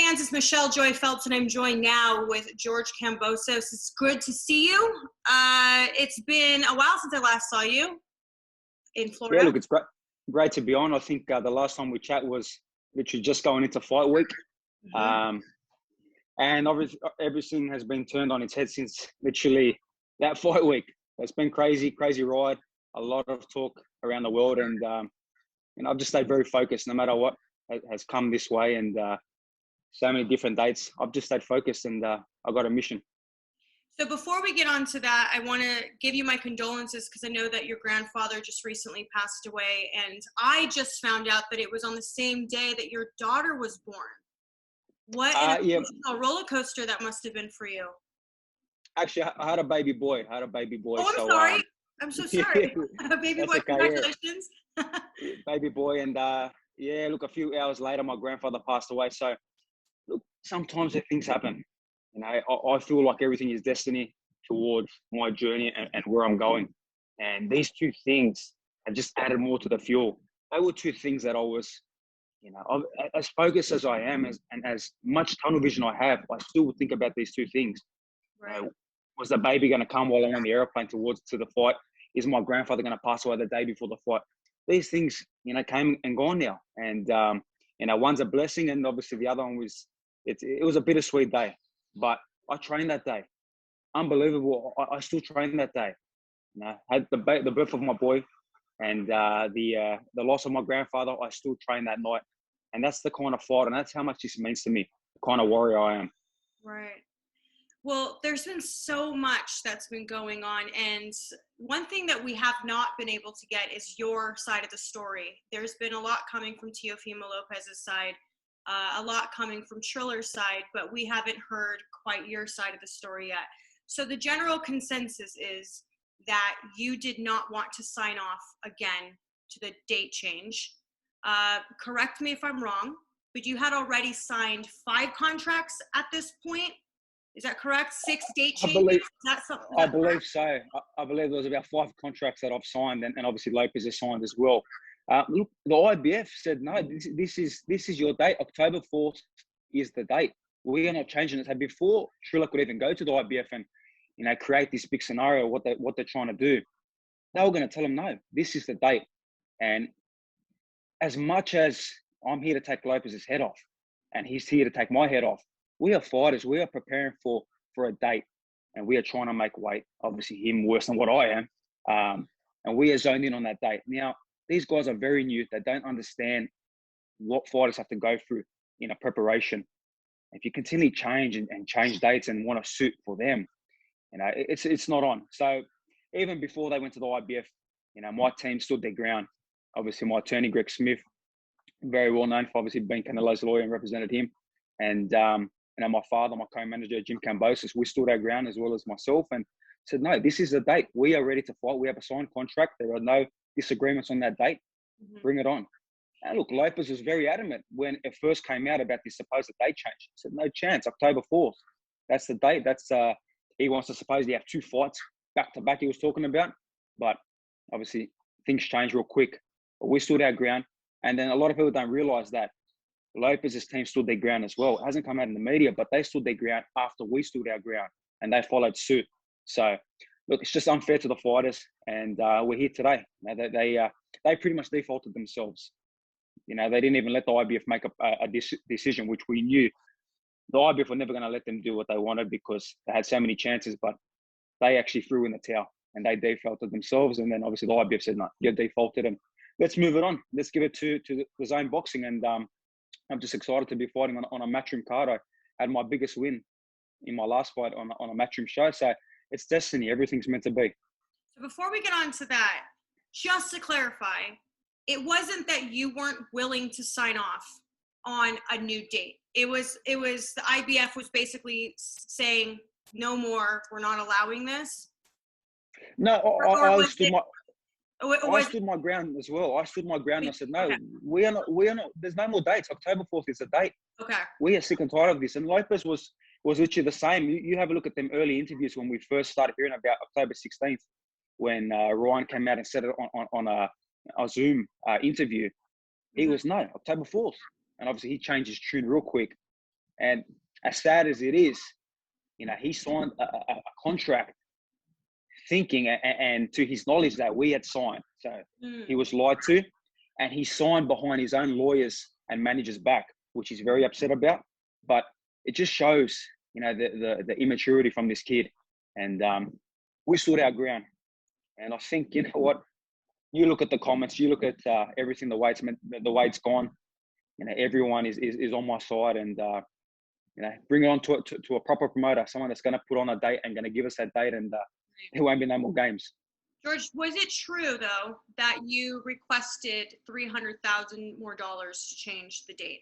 fans, it's Michelle Joy Phelps, and I'm joined now with George Kambosos. It's good to see you. It's been a while since I last saw you in Florida. Yeah, look, it's great to be on. I think the last time we chat was literally just going into fight week. And obviously everything has been turned on its head since literally that fight week. It's been crazy ride, a lot of talk around the world. And, I've just stayed very focused no matter what has come this way. And so many different dates. I've just stayed focused and I've got a mission. So before we get on to that, I want to give you my condolences because I know that your grandfather just recently passed away. And I just found out that it was on the same day that your daughter was born. What an emotional roller coaster that must have been for you. Actually, I had a baby boy. Oh, I'm sorry. I'm so sorry. Baby boy, okay, congratulations. Yeah. Baby boy. And look, a few hours later, my grandfather passed away. So, look, sometimes things happen. I feel like everything is destiny towards my journey and where I'm going. And these two things have just added more to the fuel. They were two things that I was, as focused as I am, and as much tunnel vision I have, I still would think about these two things. Right. Was the baby going to come while I'm on the airplane to the fight? Is my grandfather going to pass away the day before the fight? These things, came and gone now. And, one's a blessing, and obviously the other one it was a bittersweet day. But I trained that day. Unbelievable. I still trained that day. Had the birth of my boy and the loss of my grandfather. I still trained that night. And that's the kind of fight, and that's how much this means to me, the kind of warrior I am. Right. Well, there's been so much that's been going on. And one thing that we have not been able to get is your side of the story. There's been a lot coming from Teofimo Lopez's side. A lot coming from Triller's side, but we haven't heard quite your side of the story yet. So the general consensus is that you did not want to sign off again to the date change. Correct me if I'm wrong, but you had already signed 5 contracts at this point. Is that correct? 6 date changes? I believe so. I believe there was about 5 contracts that I've signed, and obviously Lopez has signed as well. Look, the IBF said, no, this is your date. October 4th is the date. We are not changing it. So before Triller could even go to the IBF and, create this big scenario, what they're trying to do, they were going to tell them, no, this is the date. And as much as I'm here to take Lopez's head off and he's here to take my head off, we are fighters. We are preparing for a date, and we are trying to make weight. Obviously, him worse than what I am. And we are zoned in on that date. Now, these guys are very new. They don't understand what fighters have to go through in a preparation. If you continually change and change dates and want to suit for them, it's not on. So even before they went to the IBF, my team stood their ground. Obviously, my attorney, Greg Smith, very well known for obviously being Canelo's lawyer and represented him. And, my father, my co-manager, Jim Kambosos, we stood our ground as well as myself and said, no, this is the date. We are ready to fight. We have a signed contract. There are no disagreements on that date. Bring it on. And look, Lopez was very adamant when it first came out about this supposed date change. He said, no chance, October 4th. That's the date. That's he wants to supposedly have 2 fights back to back he was talking about. But obviously things change real quick. But we stood our ground. And then a lot of people don't realize that Lopez's team stood their ground as well. It hasn't come out in the media, but they stood their ground after we stood our ground and they followed suit. So look, it's just unfair to the fighters, and we're here today. They pretty much defaulted themselves. They didn't even let the IBF make a decision, which we knew the IBF were never going to let them do what they wanted because they had so many chances. But they actually threw in the towel and they defaulted themselves. And then obviously the IBF said, no, you're defaulted, and let's move it on. Let's give it to the Zone Boxing. And I'm just excited to be fighting on a Matchroom card. I had my biggest win in my last fight on a Matchroom show. So it's destiny. Everything's meant to be. So before we get on to that, just to clarify, it wasn't that you weren't willing to sign off on a new date. It was the IBF was basically saying, no more, we're not allowing this. No, I stood my ground as well. I stood my ground and I said, no, we are not, there's no more dates. October 4th is the date. Okay. We are sick and tired of this. And Lopez was literally the same. You have a look at them early interviews when we first started hearing about October 16th, when Ryan came out and said it on a Zoom interview. He was, no, October 4th. And obviously he changed his tune real quick. And as sad as it is, he signed a contract thinking and to his knowledge that we had signed. So he was lied to, and he signed behind his own lawyers and managers back, which he's very upset about. But it just shows, the immaturity from this kid. And we stood our ground. And I think, you know what, you look at the comments, you look at everything, the way it's gone. Everyone is on my side, and bring it on to a proper promoter, someone that's going to put on a date and going to give us that date, and there won't be no more games. George, was it true though that you requested $300,000 more to change the date?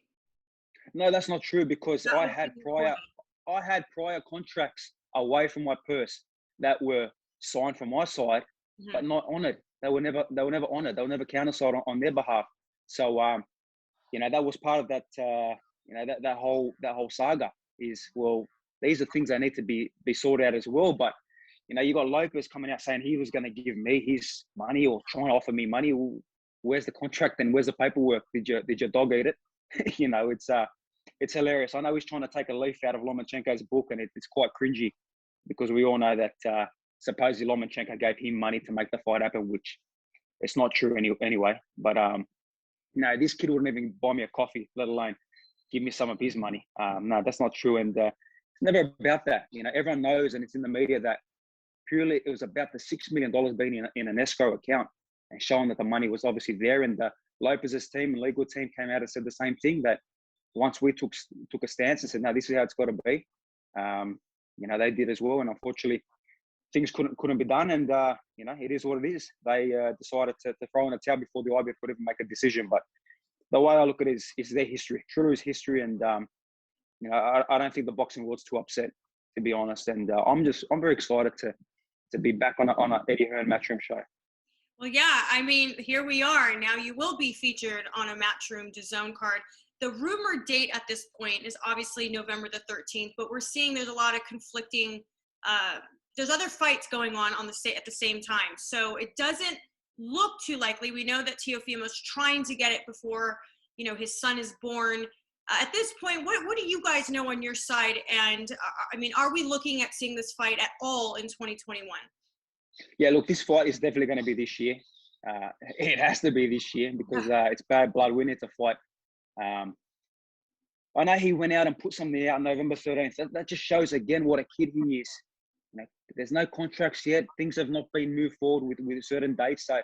No, that's not true, because I had prior contracts away from my purse that were signed from my side, but not honoured. They were never honoured. They were never countersigned on their behalf. So that was part of that. That whole saga is, well, these are things that need to be sorted out as well. But you got Lopez coming out saying he was going to give me his money or trying to offer me money. Well, where's the contract and where's the paperwork? Did your dog eat it? It's hilarious. I know he's trying to take a leaf out of Lomachenko's book, and it's quite cringy, because we all know that supposedly Lomachenko gave him money to make the fight happen, which it's not true anyway. But no, this kid wouldn't even buy me a coffee, let alone give me some of his money. No, that's not true. And it's never about that. Everyone knows, and it's in the media, that purely it was about the $6 million being in an escrow account, and showing that the money was obviously there. And Lopez's team and legal team came out and said the same thing, that once we took a stance and said, no, this is how it's got to be, they did as well. And unfortunately, things couldn't be done. And, it is what it is. They decided to throw in a towel before the IBF could even make a decision. But the way I look at it is their history. Triller's history. And, I don't think the boxing world's too upset, to be honest. And I'm very excited to be back on a Eddie Hearn Matchroom show. Well, yeah, I mean, here we are. Now you will be featured on a Matchroom DAZN card. The rumored date at this point is obviously November the 13th, but we're seeing there's a lot of conflicting, there's other fights going on at the same time. So it doesn't look too likely. We know that Teofimo's trying to get it before, his son is born. At this point, what do you guys know on your side? And are we looking at seeing this fight at all in 2021? Yeah, look, this fight is definitely going to be this year. It has to be this year, because it's bad blood. We need to fight. I know he went out and put something out on November 13th. That just shows again what a kid he is. There's no contracts yet. Things have not been moved forward with certain dates. So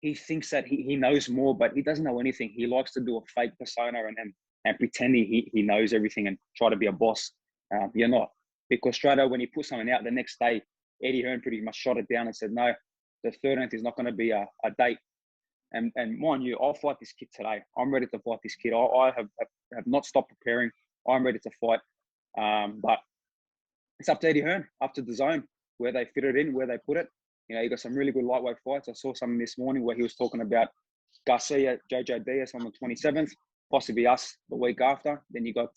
he thinks that he knows more, but he doesn't know anything. He likes to do a fake persona and pretend he knows everything and try to be a boss. You're not. Because straight away when he put something out, the next day, Eddie Hearn pretty much shot it down and said, no, the 13th is not going to be a date. And mind you, I'll fight this kid today. I'm ready to fight this kid. I have not stopped preparing. I'm ready to fight. But it's up to Eddie Hearn, up to DAZN, where they fit it in, where they put it. You got some really good lightweight fights. I saw something this morning where he was talking about Garcia, JJ Diaz on the 27th, possibly us the week after. Then you got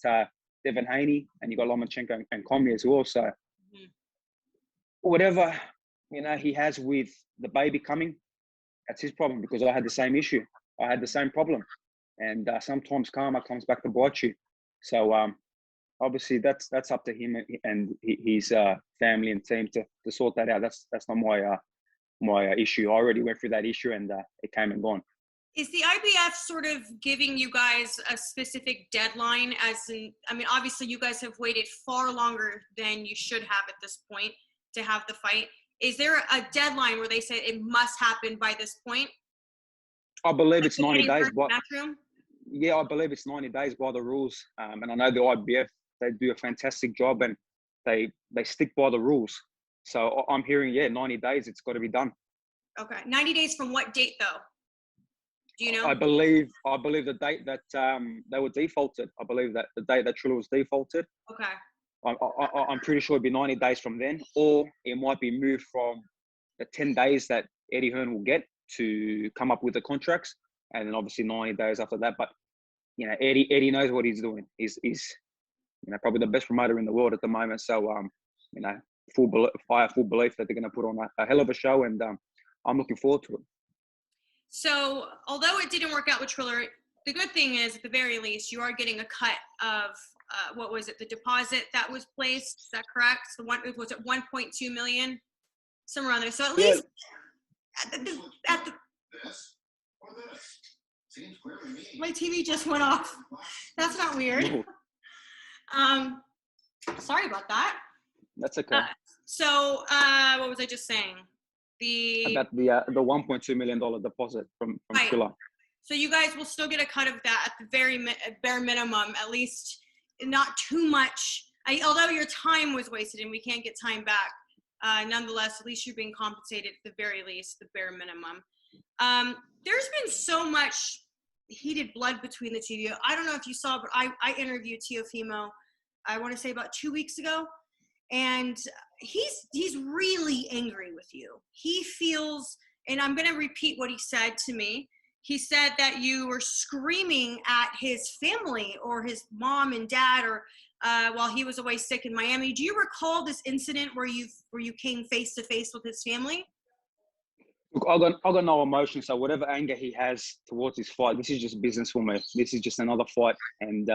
Devin Haney, and you got Lomachenko and Comey as well. So whatever, he has with the baby coming, that's his problem, because I had the same issue. I had the same problem. And sometimes karma comes back to bite you. So obviously that's up to him and his family and team to sort that out. That's not my issue. I already went through that issue, and it came and gone. Is the IBF sort of giving you guys a specific deadline? Obviously you guys have waited far longer than you should have at this point to have the fight. Is there a deadline where they say it must happen by this point? I believe it's 90 days. Yeah, I believe it's 90 days by the rules. And I know the IBF, they do a fantastic job, and they stick by the rules. So I'm hearing, 90 days, it's got to be done. Okay. 90 days from what date though? Do you know? I believe the date that they were defaulted. I believe that the date that Triller was defaulted. Okay. I'm pretty sure it'd be 90 days from then, or it might be moved from the 10 days that Eddie Hearn will get to come up with the contracts, and then obviously 90 days after that. But Eddie knows what he's doing. He's probably the best promoter in the world at the moment. So full belief that they're going to put on a hell of a show, and I'm looking forward to it. So although it didn't work out with Triller, the good thing is, at the very least, you are getting a cut of what was it? The deposit that was placed. Is that correct? The one was it 1.2 million, somewhere around there. So at Yeah. least at the my TV just went off. That's not weird. Sorry about that. That's okay. So what was I just saying? About the $1.2 million deposit from right. Triller. So you guys will still get a cut of that at the very bare minimum, at least not too much. Although your time was wasted and we can't get time back, nonetheless, at least you're being compensated at the very least, the bare minimum. There's been so much heated blood between the two of you. I don't know if you saw, but I interviewed Teofimo, I want to say about 2 weeks ago, and he's really angry with you. He feels, and I'm going to repeat what he said to me. He said that you were screaming at his family or his mom and dad, or while he was away sick in Miami. Do you recall this incident where you came face to face with his family? Look, I got no emotion. So whatever anger he has towards his fight, this is just business for me. This is just another fight, and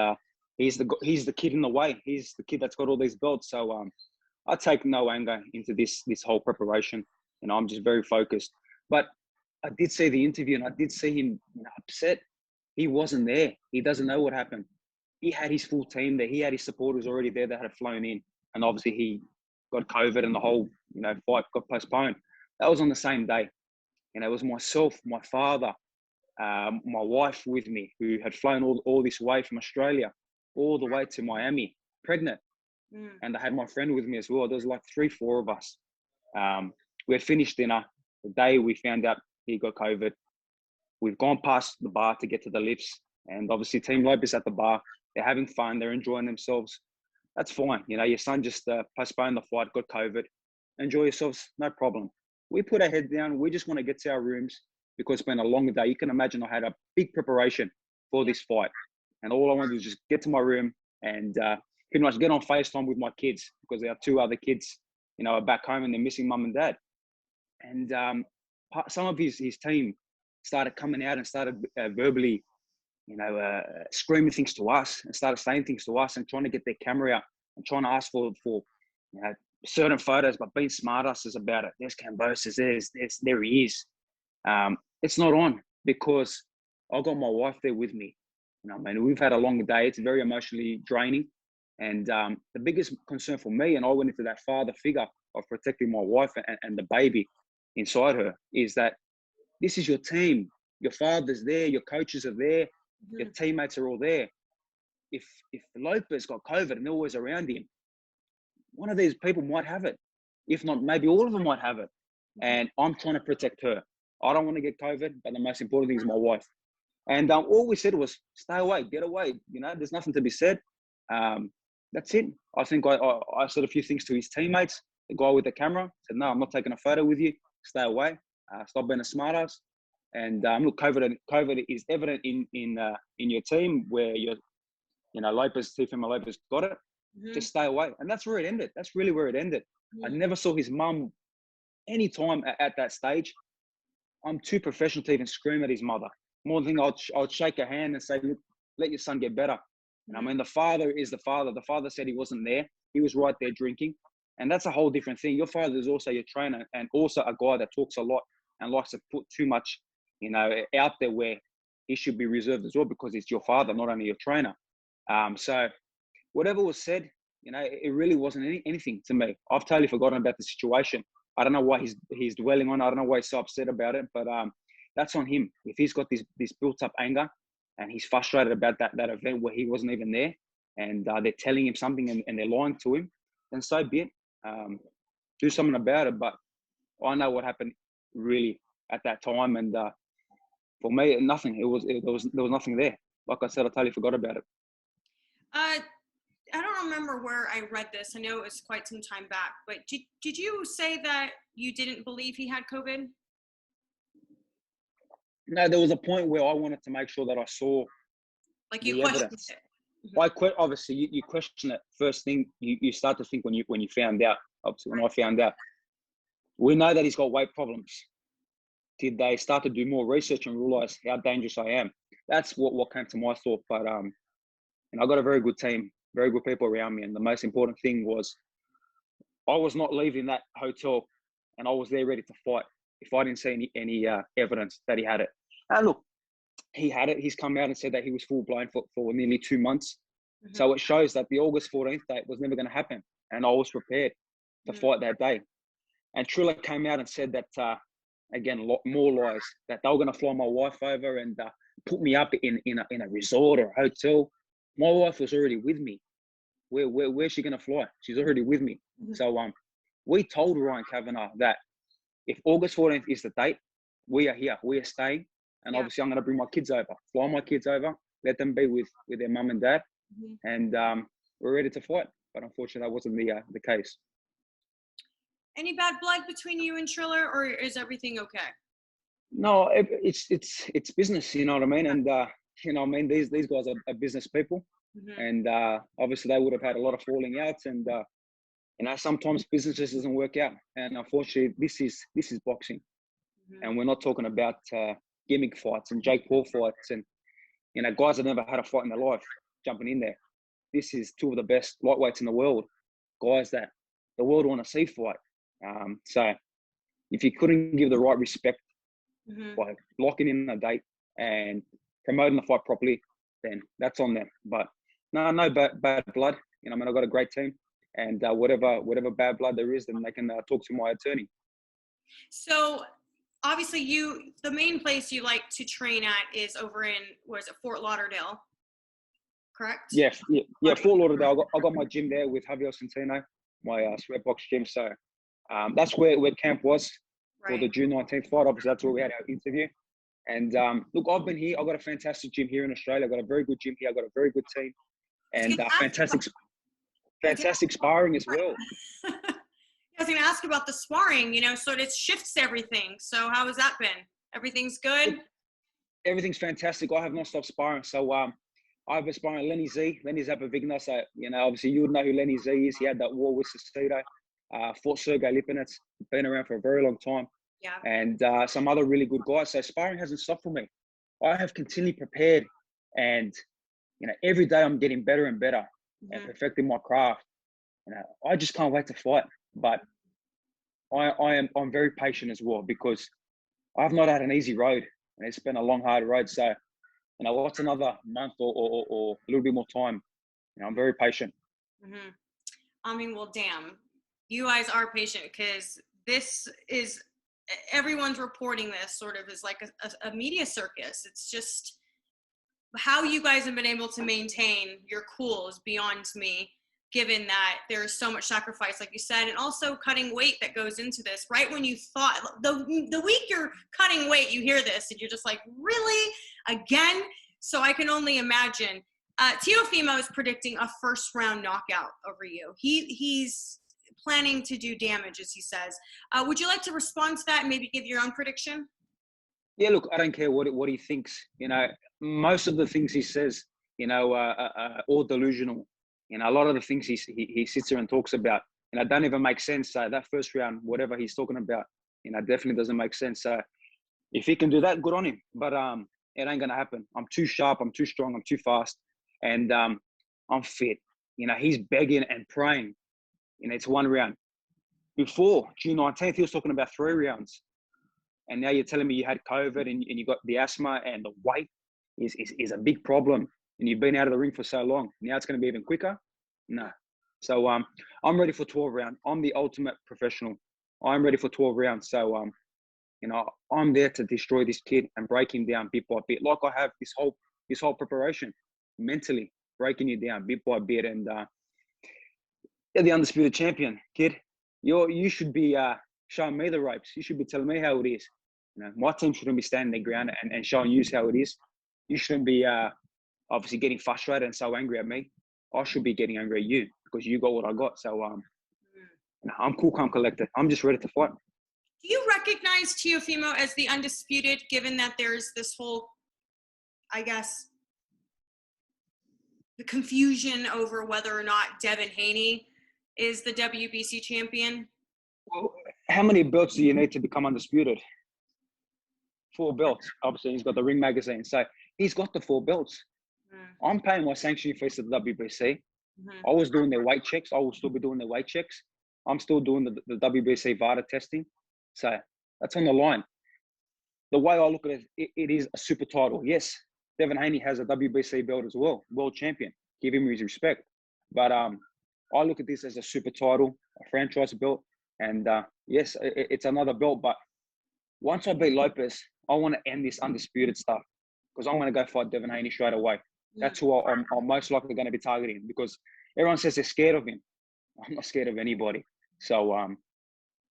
he's the kid in the way. He's the kid that's got all these belts. So I take no anger into this whole preparation. You know, I'm just very focused. But I did see the interview, and I did see him upset. He wasn't there. He doesn't know what happened. He had his full team there. He had his supporters already there that had flown in, and obviously he got COVID, and the whole fight got postponed. That was on the same day. And it was myself, my father, my wife with me, who had flown all this way from Australia, all the way to Miami, pregnant. And I had my friend with me as well. There was like 3-4 of us. We had finished dinner. The day we found out he got COVID, we've gone past the bar to get to the lifts. And obviously Team Lopez at the bar. They're having fun. They're enjoying themselves. That's fine. You know, your son just postponed the fight, got COVID. Enjoy yourselves. No problem. We put our head down. We just want to get to our rooms because it's been a long day. You can imagine I had a big preparation for this fight. And all I wanted was just get to my room and pretty much get on FaceTime with my kids because there are 2 other kids, are back home and they're missing mum and dad. And some of his team started coming out and started verbally, screaming things to us and started saying things to us and trying to get their camera out and trying to ask for certain photos, but being smart asses about it. There's Kambosos, there he is. It's not on because I got my wife there with me. We've had a long day. It's very emotionally draining. And the biggest concern for me, and I went into that father figure of protecting my wife and the baby inside her, is that this is your team. Your father's there, your coaches are there, your teammates are all there. If Lopez got COVID and they're always around him, one of these people might have it. If not, maybe all of them might have it. And I'm trying to protect her. I don't want to get COVID, but the most important thing is my wife. And all we said was, stay away, get away. There's nothing to be said. That's it. I think I said a few things to his teammates. The guy with the camera said, no, I'm not taking a photo with you. Stay away. Stop being a smartass. And look, COVID is evident in your team where Teofimo Lopez got it. Just stay away. And that's where it ended. That's really where it ended. I never saw his mum any time at that stage. I'm too professional to even scream at his mother. More than I'd shake her hand and say, look, let your son get better. The father is the father. The father said he wasn't there. He was right there drinking. And that's a whole different thing. Your father is also your trainer and also a guy that talks a lot and likes to put too much, out there where he should be reserved as well because it's your father, not only your trainer. So whatever was said, it really wasn't anything to me. I've totally forgotten about the situation. I don't know why he's dwelling on it. I don't know why he's so upset about it, but that's on him. If he's got this built-up anger and he's frustrated about that event where he wasn't even there and they're telling him something and they're lying to him, then so be it. Do something about it. But I know what happened really at that time, and for me, nothing. There was nothing there. Like I said, I totally forgot about it. I don't remember where I read this. I know it was quite some time back, but did you say that you didn't believe he had COVID? No, there was a point where I wanted to make sure that I saw you questioned it. Obviously, you question it. First thing you start to think when you found out. Obviously, when I found out, we know that he's got weight problems. Did they start to do more research and realize how dangerous I am? That's what came to my thought. But I got a very good team very good people around me. And the most important thing was I was not leaving that hotel, and I was there ready to fight if I didn't see any evidence that he had it. And look, he had it. He's come out and said that he was full blown for nearly 2 months. Mm-hmm. So it shows that the August 14th date was never going to happen. And I was prepared to fight that day. And Triller came out and said that, again, more lies, that they were going to fly my wife over and put me up in a resort or a hotel. My wife was already with me. Where's she going to fly? She's already with me. Mm-hmm. So we told Ryan Kavanagh that if August 14th is the date, we are here. We are staying. And obviously I'm going to bring my kids over, fly my kids over, let them be with their mum and dad. Mm-hmm. And we're ready to fight. But unfortunately, that wasn't the case. Any bad blood between you and Triller, or is everything okay? No, it's business, you know what I mean? And, you know what I mean? These guys are business people. Mm-hmm. And obviously they would have had a lot of falling outs. And, you know, sometimes business just doesn't work out. And unfortunately, this is boxing. Mm-hmm. And we're not talking about gimmick fights and Jake Paul fights and, you know, guys that never had a fight in their life jumping in there. This is two of the best lightweights in the world, guys that the world want to see fight. So if you couldn't give the right respect by locking in a date and promoting the fight properly, then that's on them. But no bad blood. You know, I mean, I've got a great team, and whatever bad blood there is, then they can talk to my attorney. So obviously the main place you like to train at is over in, Fort Lauderdale, correct? Yeah, Fort Lauderdale. I got my gym there with Javier Centeno, my sweatbox gym. So that's where camp was for the June 19th fight. Obviously, that's where we had our interview. And look, I've been here. I've got a fantastic gym here in Australia. I've got a very good gym here. I've got a very good team. And fantastic sparring as well. I was going to ask about the sparring, you know, so it shifts everything. So how has that been? Everything's good? Everything's fantastic. I have not stopped sparring. So I've been sparring Lenny Zapovigna. So, you know, obviously you would know who Lenny Z is. He had that war with Cicito, fought Sergey Lipinets, been around for a very long time. Yeah. And some other really good guys. So sparring hasn't stopped for me. I have continually prepared, and, you know, every day I'm getting better and better and perfecting my craft. You know, I just can't wait to fight. But I'm very patient as well, because I've not had an easy road, and it's been a long, hard road. So, you know, what's another month or a little bit more time? You know, I'm very patient. Mm-hmm. I mean, well, damn, you guys are patient, because this is, everyone's reporting this sort of as like a media circus. It's just how you guys have been able to maintain your cool is beyond me, given that there's so much sacrifice, like you said, and also cutting weight that goes into this. Right when you thought, the week you're cutting weight, you hear this and you're just like, really? Again? So I can only imagine. Teofimo is predicting a first round knockout over you. He's planning to do damage, as he says. Would you like to respond to that and maybe give your own prediction? Yeah, look, I don't care what he thinks. You know, most of the things he says, you know, are all delusional. You know, a lot of the things he sits there and talks about, you know, don't even make sense. So that first round, whatever he's talking about, you know, definitely doesn't make sense. So if he can do that, good on him. But it ain't gonna happen. I'm too sharp. I'm too strong. I'm too fast, and I'm fit. You know, he's begging and praying. You know, it's one round. Before June 19th, he was talking about 3 rounds, and now you're telling me you had COVID and you got the asthma, and the weight is a big problem. And you've been out of the ring for so long. Now it's going to be even quicker? No. So I'm ready for 12 rounds. I'm the ultimate professional. I'm ready for 12 rounds. So, you know, I'm there to destroy this kid and break him down bit by bit, like I have this whole preparation, mentally breaking you down bit by bit. And you're the undisputed champion, kid. You should be showing me the ropes. You should be telling me how it is. You know, my team shouldn't be standing their ground and showing you how it is. You shouldn't be obviously getting frustrated and so angry at me. I should be getting angry at you, because you got what I got. So I'm cool, calm, collected. I'm just ready to fight. Do you recognize Teofimo as the undisputed, given that there's this whole, I guess, the confusion over whether or not Devin Haney is the WBC champion? Well, how many belts do you need to become undisputed? 4 belts. Obviously, he's got the Ring magazine. So he's got the 4 belts. I'm paying my sanctioning fees to the WBC. Mhm. I was doing their weight checks. I will still be doing their weight checks. I'm still doing the WBC VADA testing. So that's on the line. The way I look at it, it is a super title. Yes, Devin Haney has a WBC belt as well, world champion. Give him his respect. But I look at this as a super title, a franchise belt. And yes, it's another belt. But once I beat Lopez, I want to end this undisputed stuff because I want to go fight Devin Haney straight away. That's who I'm most likely going to be targeting because everyone says they're scared of him. I'm not scared of anybody. So, I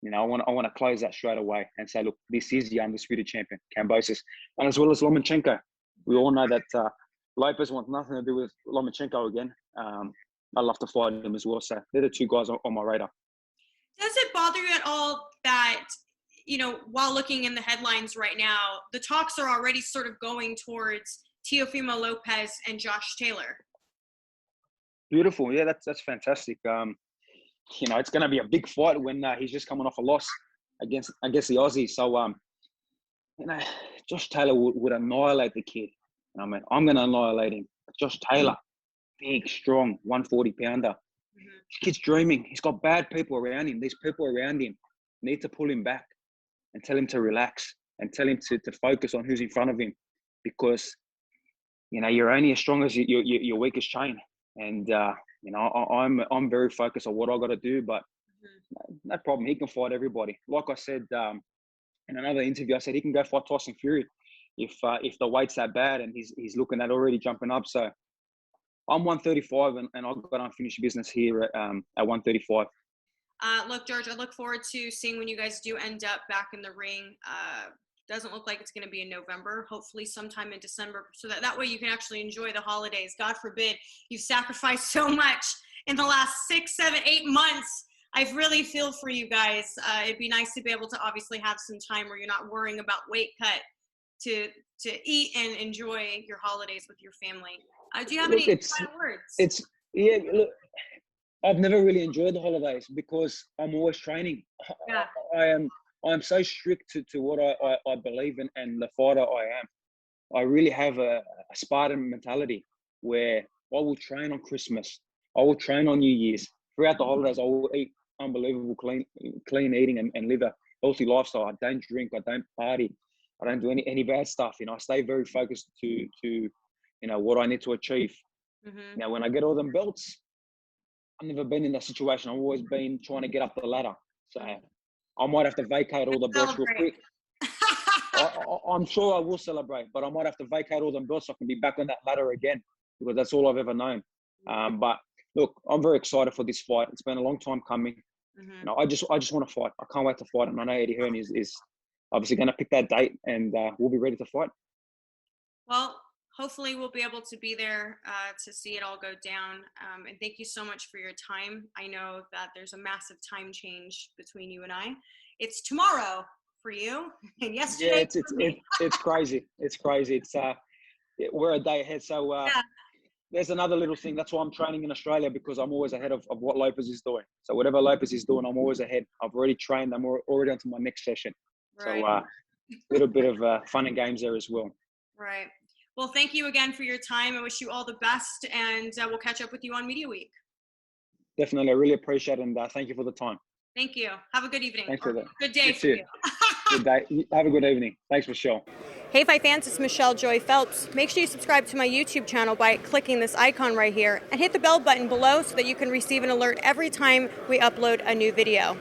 want to close that straight away and say, look, this is the undisputed champion, Kambosos, and as well as Lomachenko. We all know that Lopez wants nothing to do with Lomachenko again. I'd love to fight him as well. So they're the two guys on my radar. Does it bother you at all that, while looking in the headlines right now, the talks are already sort of going towards Teofimo Lopez and Josh Taylor? Beautiful. Yeah, that's fantastic. It's going to be a big fight when he's just coming off a loss against the Aussie. So, Josh Taylor would annihilate the kid. I mean, I'm going to annihilate him. Josh Taylor, big, strong, 140-pounder. This kid's dreaming. He's got bad people around him. These people around him need to pull him back and tell him to relax and tell him to focus on who's in front of him because, you're only as strong as your weakest chain. And, I'm very focused on what I got to do, but no problem. He can fight everybody. Like I said in another interview, I said he can go fight Tyson Fury if the weight's that bad and he's looking at already jumping up. So I'm 135 and I've got unfinished business here at 135. Look, George, I look forward to seeing when you guys do end up back in the ring. Doesn't look like it's going to be in November, hopefully sometime in December, so that way you can actually enjoy the holidays. God forbid you've sacrificed so much in the last 6, 7, 8 months. I really feel for you guys. It'd be nice to be able to obviously have some time where you're not worrying about weight cut to eat and enjoy your holidays with your family. Do you have any final words? Look, I've never really enjoyed the holidays because I'm always training. Yeah. I'm so strict to what I believe in and the fighter I am. I really have a Spartan mentality where I will train on Christmas. I will train on New Year's. Throughout the holidays, I will eat unbelievable clean eating and live a healthy lifestyle. I don't drink. I don't party. I don't do any bad stuff. I stay very focused to what I need to achieve. Mm-hmm. Now, when I get all them belts, I've never been in that situation. I've always been trying to get up the ladder. So I might have to vacate all the belts real quick. I'm sure I will celebrate, but I might have to vacate all them belts so I can be back on that ladder again because that's all I've ever known. But look, I'm very excited for this fight. It's been a long time coming. Mm-hmm. I just want to fight. I can't wait to fight. And I know Eddie Hearn is obviously going to pick that date, and we'll be ready to fight. Well, hopefully we'll be able to be there to see it all go down. And thank you so much for your time. I know that there's a massive time change between you and I. It's tomorrow for you, and yesterday. Yeah, it's crazy. It's crazy. We're a day ahead. So there's another little thing. That's why I'm training in Australia because I'm always ahead of what Lopez is doing. So whatever Lopez is doing, I'm always ahead. I've already trained. I'm already on to my next session. Right. So a little bit of fun and games there as well. Right. Well, thank you again for your time. I wish you all the best, and we'll catch up with you on Media Week. Definitely. I really appreciate it, and thank you for the time. Thank you. Have a good evening. Thanks for that. Good day for you. Good day. Have a good evening. Thanks, Michelle. Hey, Fight fans, it's Michelle Joy Phelps. Make sure you subscribe to my YouTube channel by clicking this icon right here and hit the bell button below so that you can receive an alert every time we upload a new video.